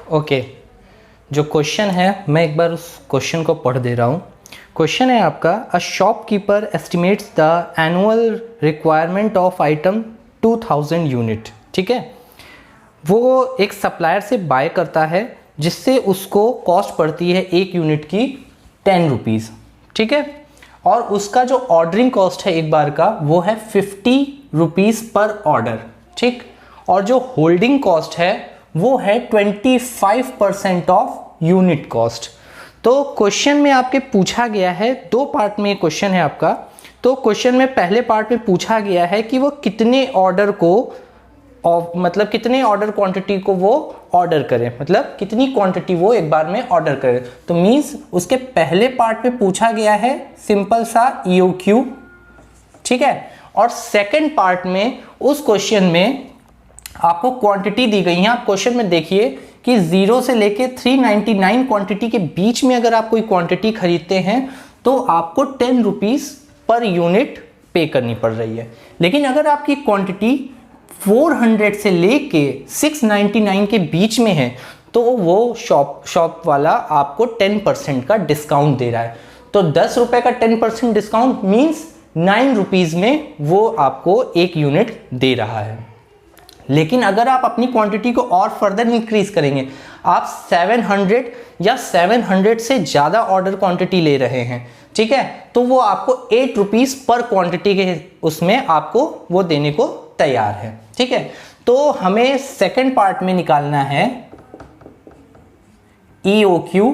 Okay, जो question है मैं एक बार उस क्वेश्चन को पढ़ दे रहा हूँ। क्वेश्चन है आपका, a shopkeeper estimates the annual requirement of item 2000 unit. ठीक है, वो एक सप्लायर से बाय करता है जिससे उसको कॉस्ट पड़ती है एक यूनिट की 10 रुपीज़। ठीक है, और उसका जो ऑर्डरिंग कॉस्ट है एक बार का वो है 50 रुपीज़ पर ऑर्डर। ठीक, और जो होल्डिंग कॉस्ट है वो है 25% ऑफ यूनिट कॉस्ट। तो क्वेश्चन में आपके पूछा गया है, दो पार्ट में क्वेश्चन है आपका। तो क्वेश्चन में पहले पार्ट में पूछा गया है कि वो कितने ऑर्डर को मतलब कितने ऑर्डर क्वांटिटी को वो ऑर्डर करें, मतलब कितनी क्वांटिटी वो एक बार में ऑर्डर करें। तो मींस उसके पहले पार्ट में पूछा गया है सिंपल सा EOQ। ठीक है, और सेकंड पार्ट में उस क्वेश्चन में आपको क्वांटिटी दी गई है। आप क्वेश्चन में देखिए कि 0 से लेके 399 क्वांटिटी के बीच में अगर आप कोई क्वांटिटी खरीदते हैं तो आपको 10 रुपीज़ पर यूनिट पे करनी पड़ रही है। लेकिन अगर आपकी क्वांटिटी 400 से लेके 699 के बीच में है तो वो शॉप वाला आपको 10% का डिस्काउंट दे रहा है। तो 10 रुपए का 10% डिस्काउंट मींस 9 रुपीज़ में वो आपको एक यूनिट दे रहा है। लेकिन अगर आप अपनी क्वांटिटी को और फर्दर इंक्रीज करेंगे, आप 700 या 700 से ज़्यादा ऑर्डर क्वांटिटी ले रहे हैं, ठीक है, तो वो आपको 8 रुपीज़ पर क्वांटिटी के उसमें आपको वो देने को तैयार है। ठीक है, तो हमें सेकंड पार्ट में निकालना है EOQ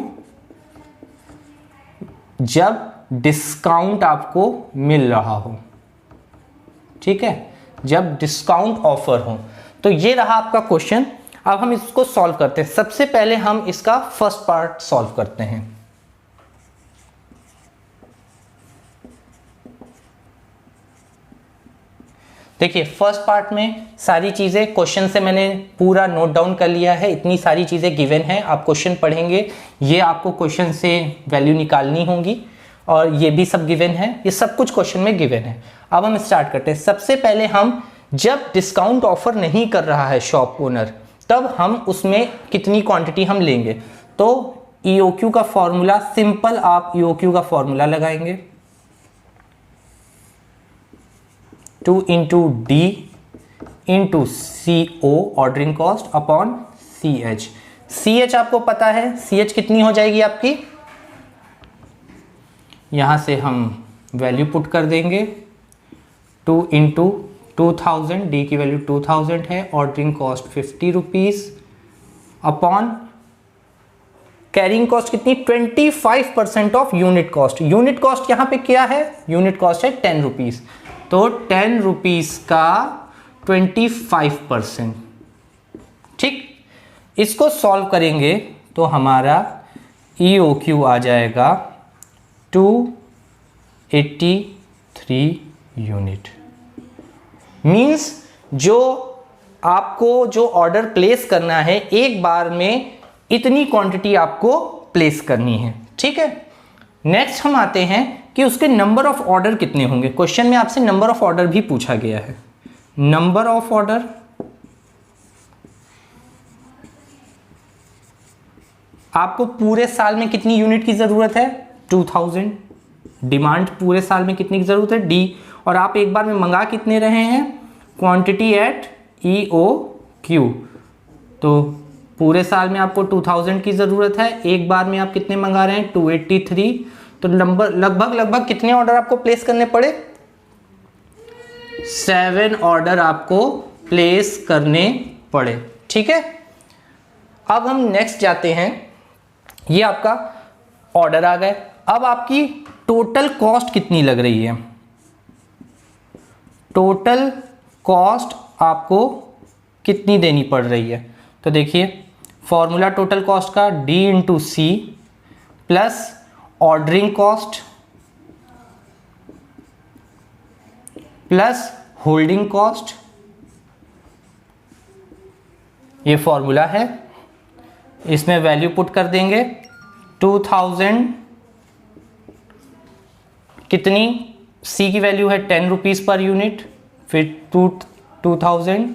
जब डिस्काउंट आपको मिल रहा हो। ठीक है, जब डिस्काउंट ऑफर हो। तो ये रहा आपका क्वेश्चन। अब हम इसको सॉल्व करते हैं। सबसे पहले हम इसका फर्स्ट पार्ट सॉल्व करते हैं। देखिए, फर्स्ट पार्ट में सारी चीज़ें क्वेश्चन से मैंने पूरा नोट डाउन कर लिया है। इतनी सारी चीज़ें गिवन हैं, आप क्वेश्चन पढ़ेंगे, ये आपको क्वेश्चन से वैल्यू निकालनी होगी और ये भी सब गिवन है, ये सब कुछ क्वेश्चन में गिवन है। अब हम स्टार्ट करते हैं। सबसे पहले हम जब डिस्काउंट ऑफर नहीं कर रहा है शॉप ओनर, तब हम उसमें कितनी क्वांटिटी हम लेंगे। तो EOQ का फॉर्मूला सिंपल, आप EOQ का फॉर्मूला लगाएंगे 2 into D into CO ordering cost upon CH। CH आपको पता है, CH कितनी हो जाएगी आपकी, यहां से हम वैल्यू पुट कर देंगे 2 into 2000, D की वैल्यू 2000 है, ordering cost 50 rupees upon carrying cost कितनी 25% of unit cost. Unit cost यहां पे क्या है, यूनिट कॉस्ट है 10 रुपीज़, तो 10 रुपीज़ का 25%। ठीक, इसको सॉल्व करेंगे तो हमारा EOQ आ जाएगा 283 यूनिट। मींस जो आपको जो ऑर्डर प्लेस करना है एक बार में इतनी क्वांटिटी आपको प्लेस करनी है। ठीक है, नेक्स्ट हम आते हैं कि उसके नंबर ऑफ ऑर्डर कितने होंगे। क्वेश्चन में आपसे नंबर ऑफ ऑर्डर भी पूछा गया है। नंबर ऑफ ऑर्डर आपको पूरे साल में कितनी यूनिट की जरूरत है 2000। डिमांड पूरे साल में कितनी की जरूरत है D, और आप एक बार में मंगा कितने रहे हैं, क्वांटिटी एट EOQ। तो पूरे साल में आपको 2000 की ज़रूरत है, एक बार में आप कितने मंगा रहे हैं 283। तो नंबर लगभग कितने ऑर्डर आपको प्लेस करने पड़े, 7 ऑर्डर आपको प्लेस करने पड़े। ठीक है, अब हम नेक्स्ट जाते हैं। ये आपका ऑर्डर आ गए। अब आपकी टोटल कॉस्ट कितनी लग रही है, टोटल कॉस्ट आपको कितनी देनी पड़ रही है। तो देखिए फॉर्मूला टोटल कॉस्ट का D into C plus ordering cost plus holding cost, ये फॉर्मूला है। इसमें वैल्यू पुट कर देंगे 2000 कितनी, C की वैल्यू है 10 रुपीज़ पर यूनिट, फिर 2000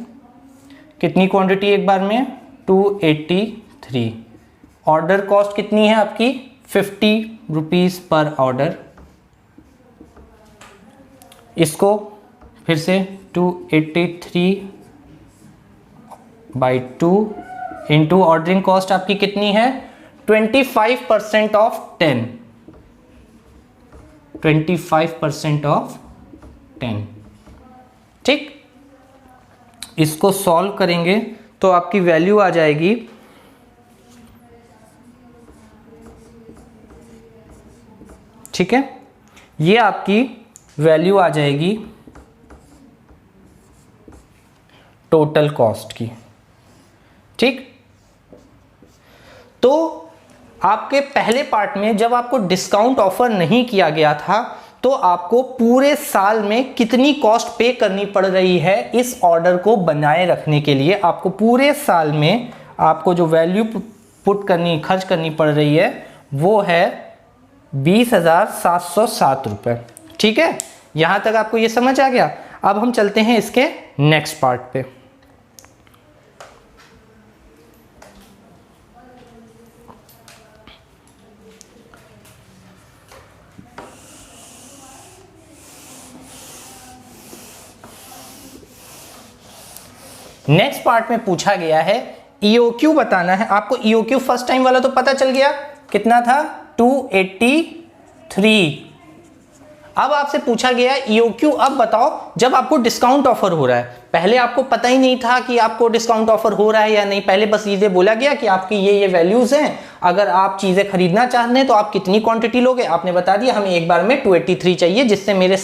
कितनी क्वांटिटी एक बार में 283 3। ऑर्डर कॉस्ट कितनी है आपकी 50 रुपीज़ पर ऑर्डर। इसको फिर से 283/2 इंटू ऑर्डरिंग कॉस्ट आपकी कितनी है 25% ऑफ 10, 25% ऑफ 10। ठीक, इसको सॉल्व करेंगे तो आपकी वैल्यू आ जाएगी ठीक है, ये आपकी वैल्यू आ जाएगी टोटल कॉस्ट की। ठीक, तो आपके पहले पार्ट में जब आपको डिस्काउंट ऑफर नहीं किया गया था तो आपको पूरे साल में कितनी कॉस्ट पे करनी पड़ रही है इस ऑर्डर को बनाए रखने के लिए। आपको पूरे साल में आपको जो वैल्यू खर्च करनी पड़ रही है वो है 20,707 रुपये। ठीक है, यहां तक आपको ये समझ आ गया। अब हम चलते हैं इसके नेक्स्ट पार्ट पे। नेक्स्ट पार्ट में पूछा गया है ईओक्यू बताना है आपको। ईओक्यू फर्स्ट टाइम वाला तो पता चल गया कितना था 283। अब आपसे पूछा गया है ईओक्यू अब बताओ जब आपको डिस्काउंट ऑफर हो रहा है। पहले आपको पता ही नहीं था कि आपको डिस्काउंट ऑफर हो रहा है या नहीं, पहले बस ये बोला गया कि आपकी ये वैल्यूज हैं, अगर आप चीजें खरीदना चाहते हैं तो आप कितनी क्वांटिटी लोगे। आपने बता दिया हमें एक बार में 283 चाहिए, जिससे मेरे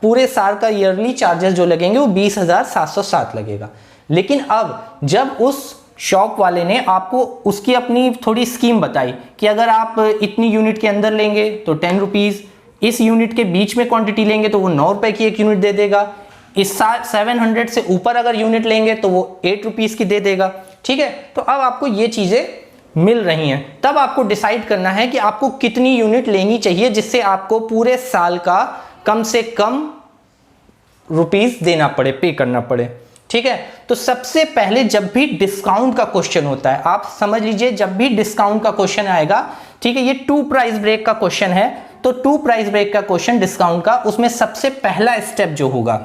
पूरे साल का ईयरली चार्जेस जो लगेंगे वो 20,707 लगेगा। लेकिन अब जब उस शॉप वाले ने आपको उसकी अपनी थोड़ी स्कीम बताई कि अगर आप इतनी यूनिट के अंदर लेंगे तो 10 रुपीज़, इस यूनिट के बीच में क्वांटिटी लेंगे तो वो 9 रुपए की एक यूनिट दे देगा, इस 700 से ऊपर अगर यूनिट लेंगे तो वो 8 रुपीज़ की दे देगा। ठीक है, तो अब आपको ये चीज़ें मिल रही हैं, तब आपको डिसाइड करना है कि आपको कितनी यूनिट लेनी चाहिए जिससे आपको पूरे साल का कम से कम रुपीस देना पड़े, पे करना पड़े। ठीक है, तो सबसे पहले जब भी डिस्काउंट का क्वेश्चन होता है, आप समझ लीजिए जब भी डिस्काउंट का क्वेश्चन आएगा, ठीक है, ये 2 प्राइस ब्रेक का क्वेश्चन है, तो 2 प्राइस ब्रेक का क्वेश्चन डिस्काउंट का, उसमें सबसे पहला स्टेप जो होगा,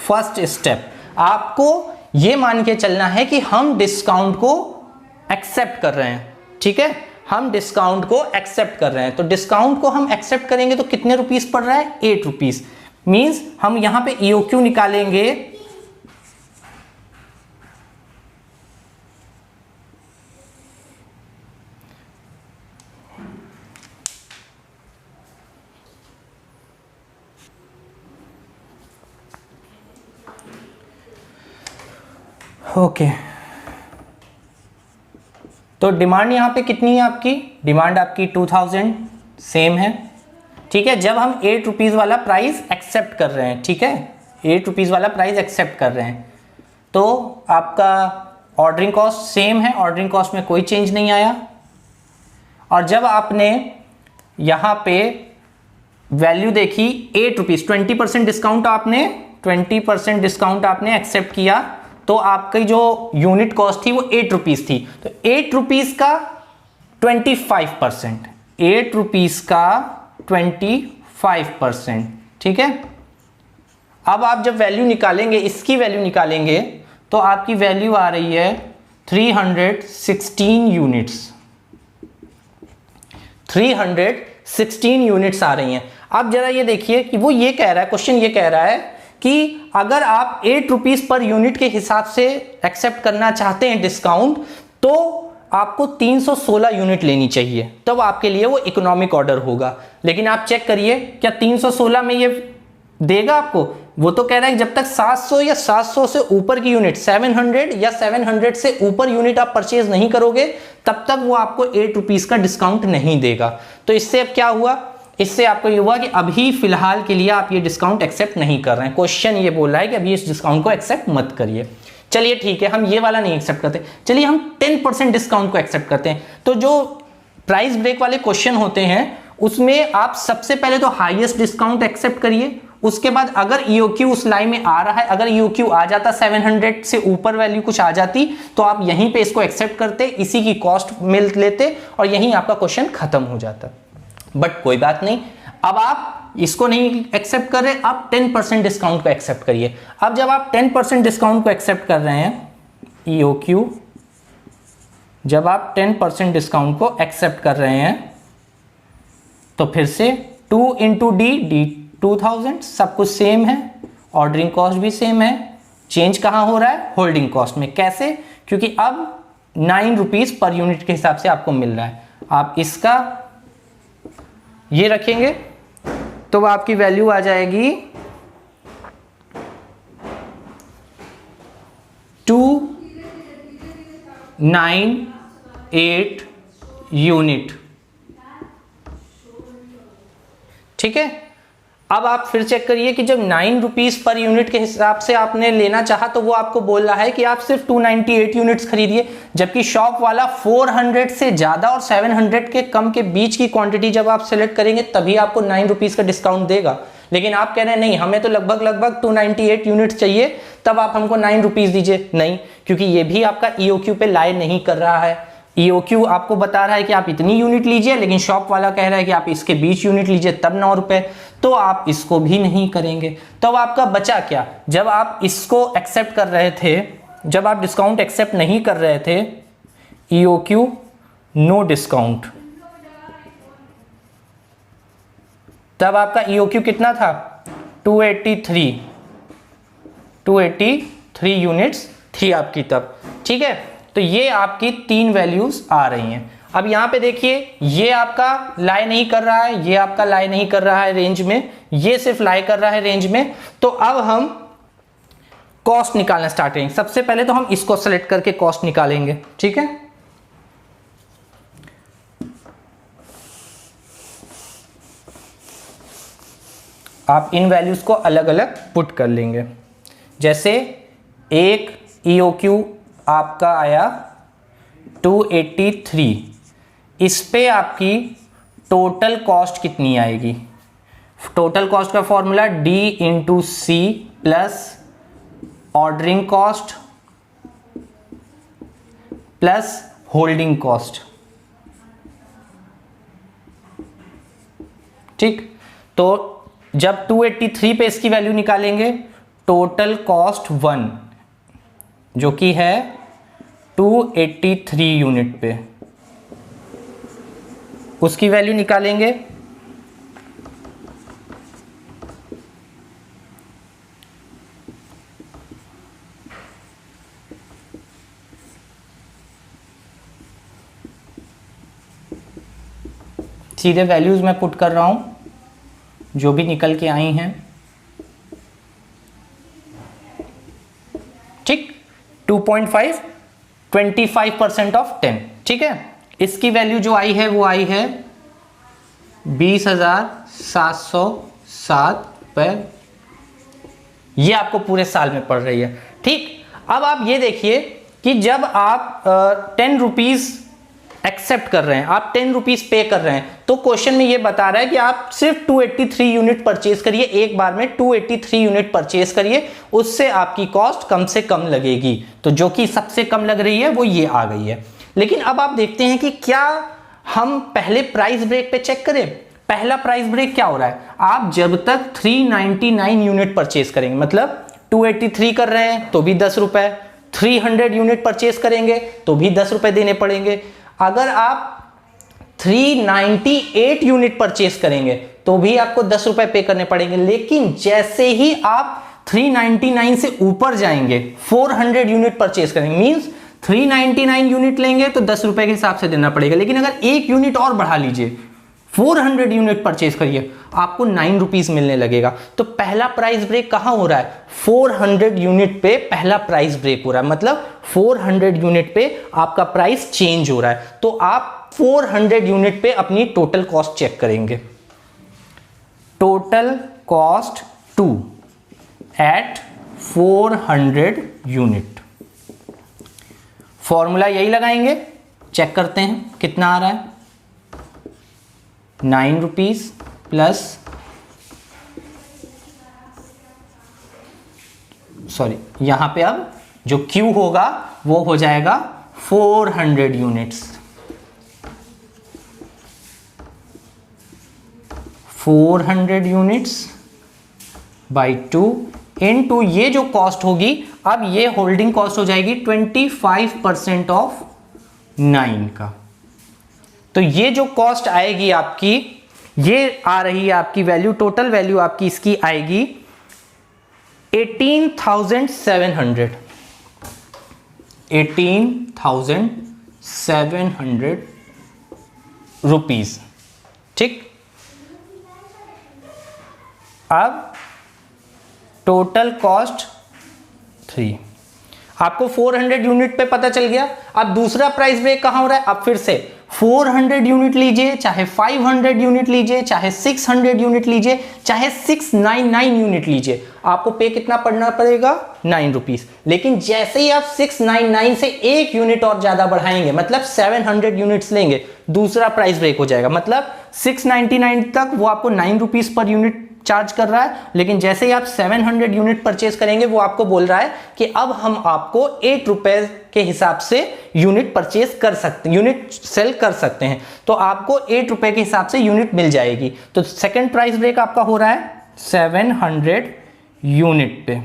फर्स्ट स्टेप, आपको ये मान के चलना है कि हम डिस्काउंट को एक्सेप्ट कर रहे हैं। ठीक है, हम डिस्काउंट को एक्सेप्ट कर रहे हैं, तो डिस्काउंट को हम एक्सेप्ट करेंगे तो कितने रुपीस पड़ रहा है 8 रुपीस। मीन्स हम यहां पे ईओक्यू निकालेंगे, ओके तो डिमांड यहां पे कितनी है आपकी, डिमांड आपकी 2000 सेम है। ठीक है, जब हम 8 रुपीज़ वाला प्राइस एक्सेप्ट कर रहे हैं, ठीक है, 8 रुपीज़ वाला प्राइस एक्सेप्ट कर रहे हैं, तो आपका ऑर्डरिंग कॉस्ट सेम है, ऑर्डरिंग कॉस्ट में कोई चेंज नहीं आया। और जब आपने यहाँ पे वैल्यू देखी 8 रुपीज़, 20% डिस्काउंट आपने एक्सेप्ट किया, तो आपकी जो यूनिट कॉस्ट थी वो 8 रुपीज़ थी, तो 8 रुपीज़ का 25%, 8 रुपीज़ का 25%। ठीक है, अब आप जब वैल्यू निकालेंगे, इसकी वैल्यू निकालेंगे, तो आपकी वैल्यू आ रही है 316 यूनिट्स, 316 यूनिट्स आ रही हैं। अब जरा ये देखिए कि वो ये कह रहा है, क्वेश्चन ये कह रहा है कि अगर आप 8 रुपीज़ पर यूनिट के हिसाब से एक्सेप्ट करना चाहते हैं डिस्काउंट, तो आपको 316 यूनिट लेनी चाहिए, तब आपके लिए वो इकोनॉमिक ऑर्डर होगा। लेकिन आप चेक करिए क्या 316 में ये देगा आपको, वो तो कह रहा है कि जब तक 700 या 700 से ऊपर की यूनिट, 700 या 700 से ऊपर यूनिट आप परचेज नहीं करोगे, तब तक वो आपको 8 रुपीज़ का डिस्काउंट नहीं देगा। तो इससे अब क्या हुआ, इससे आपको ये हुआ कि अभी फिलहाल के लिए आप ये डिस्काउंट एक्सेप्ट नहीं कर रहे हैं। क्वेश्चन ये बोल रहा है कि अभी इस डिस्काउंट को एक्सेप्ट मत करिए। चलिए ठीक है, हम ये वाला नहीं एक्सेप्ट करते, चलिए हम 10% डिस्काउंट को एक्सेप्ट करते हैं। तो जो प्राइस ब्रेक वाले क्वेश्चन होते हैं उसमें आप सबसे पहले तो हाईएस्ट डिस्काउंट एक्सेप्ट करिए, उसके बाद अगर EOQ उस लाइन में आ रहा है, अगर EOQ आ जाता 700 से ऊपर वैल्यू कुछ आ जाती तो आप यहीं पे इसको एक्सेप्ट करते, इसी की कॉस्ट मिल लेते और यहीं आपका क्वेश्चन खत्म हो जाता। बट कोई बात नहीं, अब आप इसको नहीं एक्सेप्ट कर रहे, आप 10% डिस्काउंट को एक्सेप्ट करिए। अब जब आप 10% डिस्काउंट को एक्सेप्ट कर रहे हैं, EOQ जब आप 10% डिस्काउंट को एक्सेप्ट कर रहे हैं तो फिर से 2 इंटू डी 2000, सब कुछ सेम है, ऑर्डरिंग कॉस्ट भी सेम है, चेंज कहाँ हो रहा है, होल्डिंग कॉस्ट में। कैसे? क्योंकि अब 9 रुपीज पर यूनिट के हिसाब से आपको मिल रहा है। आप इसका ये रखेंगे तो आपकी वैल्यू आ जाएगी 298 यूनिट। ठीक है, अब आप फिर चेक करिए कि जब 9 रुपीज पर यूनिट के हिसाब से आपने लेना चाहा तो वो आपको बोल रहा है कि आप सिर्फ 298 यूनिट्स खरीदिए, जबकि शॉप वाला 400 से ज्यादा और 700 के कम के बीच की क्वांटिटी जब आप सेलेक्ट करेंगे तभी आपको 9 रुपीज का डिस्काउंट देगा। लेकिन आप कह रहे हैं नहीं, हमें तो लगभग 298 यूनिट्स चाहिए, तब आप हमको 9 रुपीज दीजिए। नहीं, क्योंकि ये भी आपका EOQ पे लाई नहीं कर रहा है। EOQ आपको बता रहा है कि आप इतनी यूनिट लीजिए, लेकिन शॉप वाला कह रहा है कि आप इसके 20 यूनिट लीजिए तब 9 रुपए, तो आप इसको भी नहीं करेंगे। तो अब आपका बचा क्या? जब आप इसको एक्सेप्ट कर रहे थे, जब आप डिस्काउंट एक्सेप्ट नहीं कर रहे थे, EOQ नो डिस्काउंट, तब आपका EOQ कितना था? 283 यूनिट्स थी आपकी तब। ठीक है, तो ये आपकी 3 वैल्यूज आ रही हैं। अब यहां पे देखिए, ये आपका लाई नहीं कर रहा है, ये आपका लाई नहीं कर रहा है रेंज में, ये सिर्फ लाई कर रहा है रेंज में। तो अब हम कॉस्ट निकालना स्टार्ट करेंगे। सबसे पहले तो हम इसको सेलेक्ट करके कॉस्ट निकालेंगे। ठीक है, आप इन वैल्यूज को अलग अलग पुट कर लेंगे। जैसे एक EOQ आपका आया 283, इस पे आपकी टोटल कॉस्ट कितनी आएगी? टोटल कॉस्ट का formula D into C plus ordering cost plus holding cost. ठीक, तो जब 283 पे इसकी वैल्यू निकालेंगे, टोटल कॉस्ट 1 जो कि है 283 यूनिट पे, उसकी वैल्यू निकालेंगे। सीधे वैल्यूज मैं पुट कर रहा हूं जो भी निकल के आई हैं। ठीक, 2.5 25% ऑफ 10। ठीक है, इसकी वैल्यू जो आई है वो आई है 20,707 रुपये। ये आपको पूरे साल में पड़ रही है। ठीक, अब आप ये देखिए कि जब आप 10 रुपीज एक्सेप्ट कर रहे हैं, आप 10 रुपीज पे कर रहे हैं, तो क्वेश्चन में ये बता रहा है कि आप सिर्फ 283 यूनिट परचेज करिए, एक बार में 283 यूनिट परचेज करिए, उससे आपकी कॉस्ट कम से कम लगेगी। तो जो कि सबसे कम लग रही है वो ये आ गई है। लेकिन अब आप देखते हैं कि क्या हम पहले प्राइस ब्रेक पे चेक करें। पहला प्राइस ब्रेक क्या हो रहा है? आप जब तक 399 यूनिट परचेज करेंगे, मतलब 283 कर रहे हैं तो भी 10 रुपए, 300 यूनिट परचेज करेंगे तो भी 10 रुपए देने पड़ेंगे। अगर आप 398 यूनिट परचेस करेंगे तो भी आपको 10 रुपए पे करने पड़ेंगे। लेकिन जैसे ही आप 399 से ऊपर जाएंगे, 400 यूनिट परचेस करेंगे, मींस 399 यूनिट लेंगे तो 10 रुपए के हिसाब से देना पड़ेगा। लेकिन अगर एक यूनिट और बढ़ा लीजिए, 400 यूनिट परचेज करिए, आपको 9 रुपीज मिलने लगेगा। तो पहला प्राइस ब्रेक कहां हो रहा है? 400 यूनिट पे पहला प्राइस ब्रेक हो रहा है, मतलब 400 यूनिट पे आपका प्राइस चेंज हो रहा है। तो आप 400 यूनिट पे अपनी टोटल कॉस्ट चेक करेंगे। Total cost 2 at 400 unit, formula यही लगाएंगे, चेक करते हैं कितना आ रहा है। 9 रुपीज प्लस सॉरी यहाँ पे अब जो Q होगा वो हो जाएगा 400 यूनिट्स, 400 यूनिट्स बाई 2 इनटू ये जो कॉस्ट होगी, अब ये होल्डिंग कॉस्ट हो जाएगी 25% ऑफ 9 का। तो ये जो कॉस्ट आएगी आपकी, ये आ रही है आपकी वैल्यू, टोटल वैल्यू आपकी इसकी आएगी 18,700, 18,700 रुपीज। ठीक, अब टोटल कॉस्ट 3, आपको 400 यूनिट पे पता चल गया। अब दूसरा प्राइस ब्रेक कहां हो रहा है, अब फिर से 400 यूनिट लीजिए, चाहे 500 यूनिट लीजिए, चाहे 600 यूनिट लीजिए, चाहे 699 यूनिट लीजिए, आपको पे कितना पड़ना पड़ेगा, 9 रुपीज। लेकिन जैसे ही आप 699 से 1 यूनिट और ज्यादा बढ़ाएंगे, मतलब 700 यूनिट्स लेंगे, दूसरा प्राइस ब्रेक हो जाएगा। मतलब 699 तक वो आपको 9 रुपीज पर यूनिट चार्ज कर रहा है, लेकिन जैसे ही आप 700 यूनिट परचेज करेंगे, वो आपको बोल रहा है कि अब हम आपको 8 रुपए के हिसाब से यूनिट परचेज कर सकते हैं, यूनिट सेल कर सकते हैं। तो आपको 8 रुपए के हिसाब से यूनिट मिल जाएगी। तो सेकंड प्राइस ब्रेक आपका हो रहा है 700 यूनिट पे।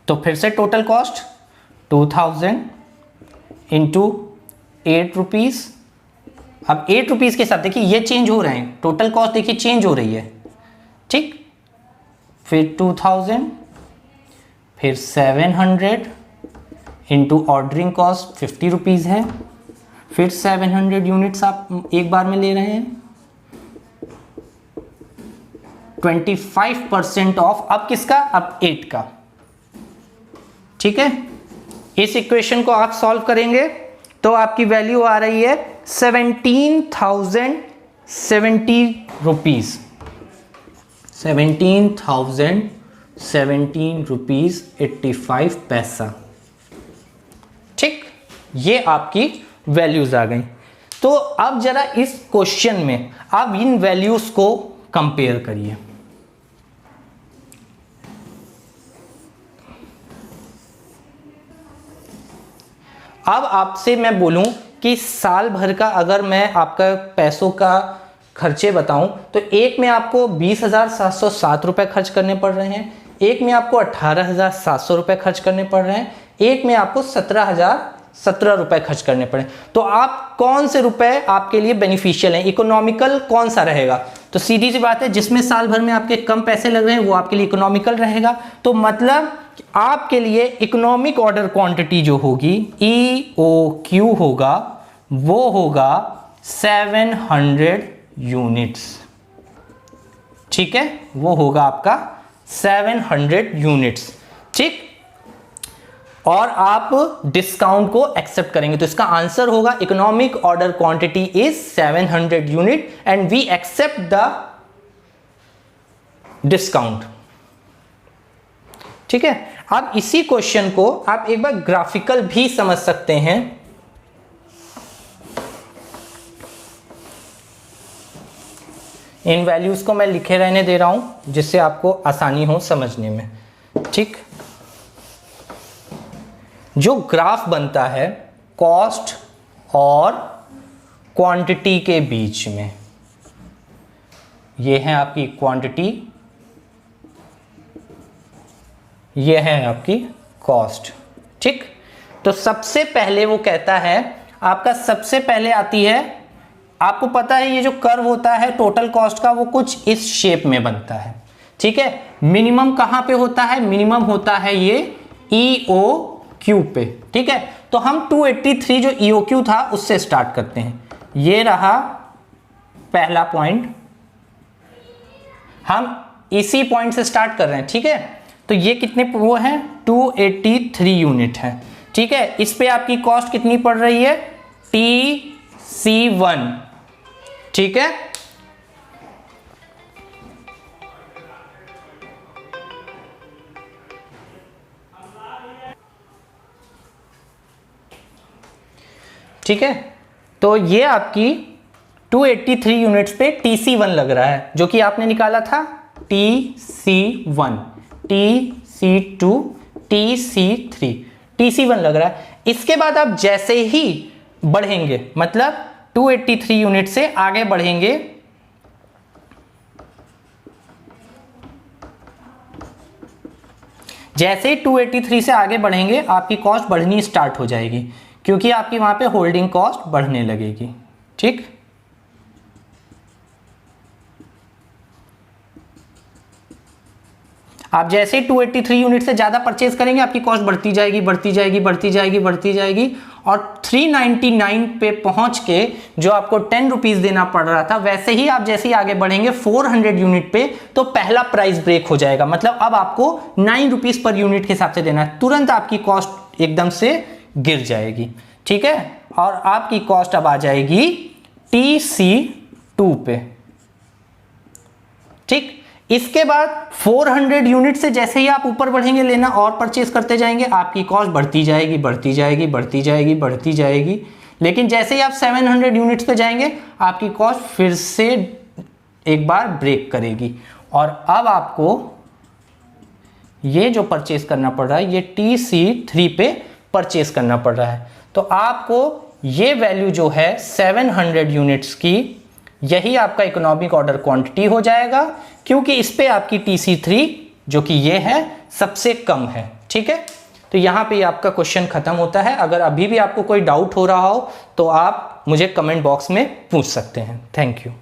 तो फिर से टोटल कॉस्ट 2000 इंटू 8 रुपीज। अब 8 रुपीज के साथ देखिए ये चेंज हो रहे हैं, टोटल कॉस्ट देखिए चेंज हो रही है। ठीक, फिर 2000, फिर 700 इंटू ऑर्डरिंग कॉस्ट 50 रुपीज है, फिर 700 यूनिट्स आप एक बार में ले रहे हैं, 25% ऑफ। अब किसका, अब 8 का। ठीक है, इस इक्वेशन को आप सॉल्व करेंगे तो आपकी वैल्यू आ रही है 17,070 रुपीज, 17,017 रुपीज 85 पैसा। ठीक, ये आपकी वैल्यूज आ गई। तो अब जरा इस क्वेश्चन में आप इन वैल्यूज को कंपेयर करिए। अब आपसे मैं बोलूं कि साल भर का अगर मैं आपका पैसों का खर्चे बताऊं, तो एक में आपको 20,707 रुपए खर्च करने पड़ रहे हैं, एक में आपको 18,700 रुपए खर्च करने पड़ रहे हैं, एक में आपको 17,017 रुपए खर्च करने पड़े। तो आप कौन से रुपए आपके लिए बेनिफिशियल हैं, इकोनॉमिकल कौन सा रहेगा? तो सीधी सी बात है, जिसमें साल भर में आपके कम पैसे लग रहे हैं वो आपके लिए इकोनॉमिकल रहेगा। तो मतलब आपके लिए इकोनॉमिक ऑर्डर क्वांटिटी जो होगी, EOQ होगा, वो होगा 700 यूनिट्स। ठीक है, वो होगा आपका 700 यूनिट्स। ठीक, और आप डिस्काउंट को एक्सेप्ट करेंगे तो इसका आंसर होगा economic order quantity is 700 unit and we accept the discount. ठीक है, आप इसी क्वेश्चन को आप एक बार ग्राफिकल भी समझ सकते हैं। इन वैल्यूज को मैं लिखे रहने दे रहा हूं जिससे आपको आसानी हो समझने में। ठीक, जो ग्राफ बनता है कॉस्ट और क्वांटिटी के बीच में, ये है आपकी क्वांटिटी, ये है आपकी कॉस्ट। ठीक, तो सबसे पहले वो कहता है, आपका सबसे पहले आती है, आपको पता है ये जो कर्व होता है टोटल कॉस्ट का, वो कुछ इस शेप में बनता है। ठीक है, मिनिमम कहां पे होता है? मिनिमम होता है ये EOQ पे। ठीक है, तो हम 283 जो EOQ था उससे स्टार्ट करते हैं। ये रहा पहला पॉइंट, हम इसी पॉइंट से स्टार्ट कर रहे हैं। ठीक है, तो ये कितने वो है? 283 यूनिट है। ठीक है, इस पे आपकी कॉस्ट कितनी पड़ रही है? TC1। ठीक है, ठीक है, तो ये आपकी 283 यूनिट्स पे TC1 लग रहा है, जो कि आपने निकाला था TC1। TC1 TC2 TC3 TC1 लग रहा है। इसके बाद आप जैसे ही बढ़ेंगे, मतलब 283 यूनिट से आगे बढ़ेंगे, जैसे ही 283 से आगे बढ़ेंगे आपकी कॉस्ट बढ़नी स्टार्ट हो जाएगी, क्योंकि आपकी वहां पे होल्डिंग कॉस्ट बढ़ने लगेगी। ठीक, आप जैसे ही 283 यूनिट से ज्यादा परचेज करेंगे आपकी कॉस्ट बढ़ती जाएगी बढ़ती जाएगी बढ़ती जाएगी बढ़ती जाएगी, और 399 पे पहुंच के जो आपको 10 रुपीज देना पड़ रहा था, वैसे ही आप जैसे ही आगे बढ़ेंगे 400 यूनिट पे तो पहला प्राइस ब्रेक हो जाएगा। मतलब अब आपको 9 रुपीज पर यूनिट के हिसाब से देना है, तुरंत आपकी कॉस्ट एकदम से गिर जाएगी। ठीक है, और आपकी कॉस्ट अब आ जाएगी TC2 पे। ठीक, इसके बाद 400 यूनिट से जैसे ही आप ऊपर बढ़ेंगे, लेना और परचेज करते जाएंगे, आपकी कॉस्ट बढ़ती जाएगी बढ़ती जाएगी बढ़ती जाएगी बढ़ती जाएगी, लेकिन जैसे ही आप 700 यूनिट्स पे जाएंगे आपकी कॉस्ट फिर से एक बार ब्रेक करेगी, और अब आपको ये जो परचेज करना पड़ रहा है ये TC3 पे परचेज करना पड़ रहा है। तो आपको ये वैल्यू जो है 700 यूनिट्स की, यही आपका इकोनॉमिक ऑर्डर क्वांटिटी हो जाएगा, क्योंकि इस पे आपकी TC3 जो कि ये है सबसे कम है। ठीक है, तो यहां पे आपका क्वेश्चन खत्म होता है। अगर अभी भी आपको कोई डाउट हो रहा हो तो आप मुझे कमेंट बॉक्स में पूछ सकते हैं। Thank you.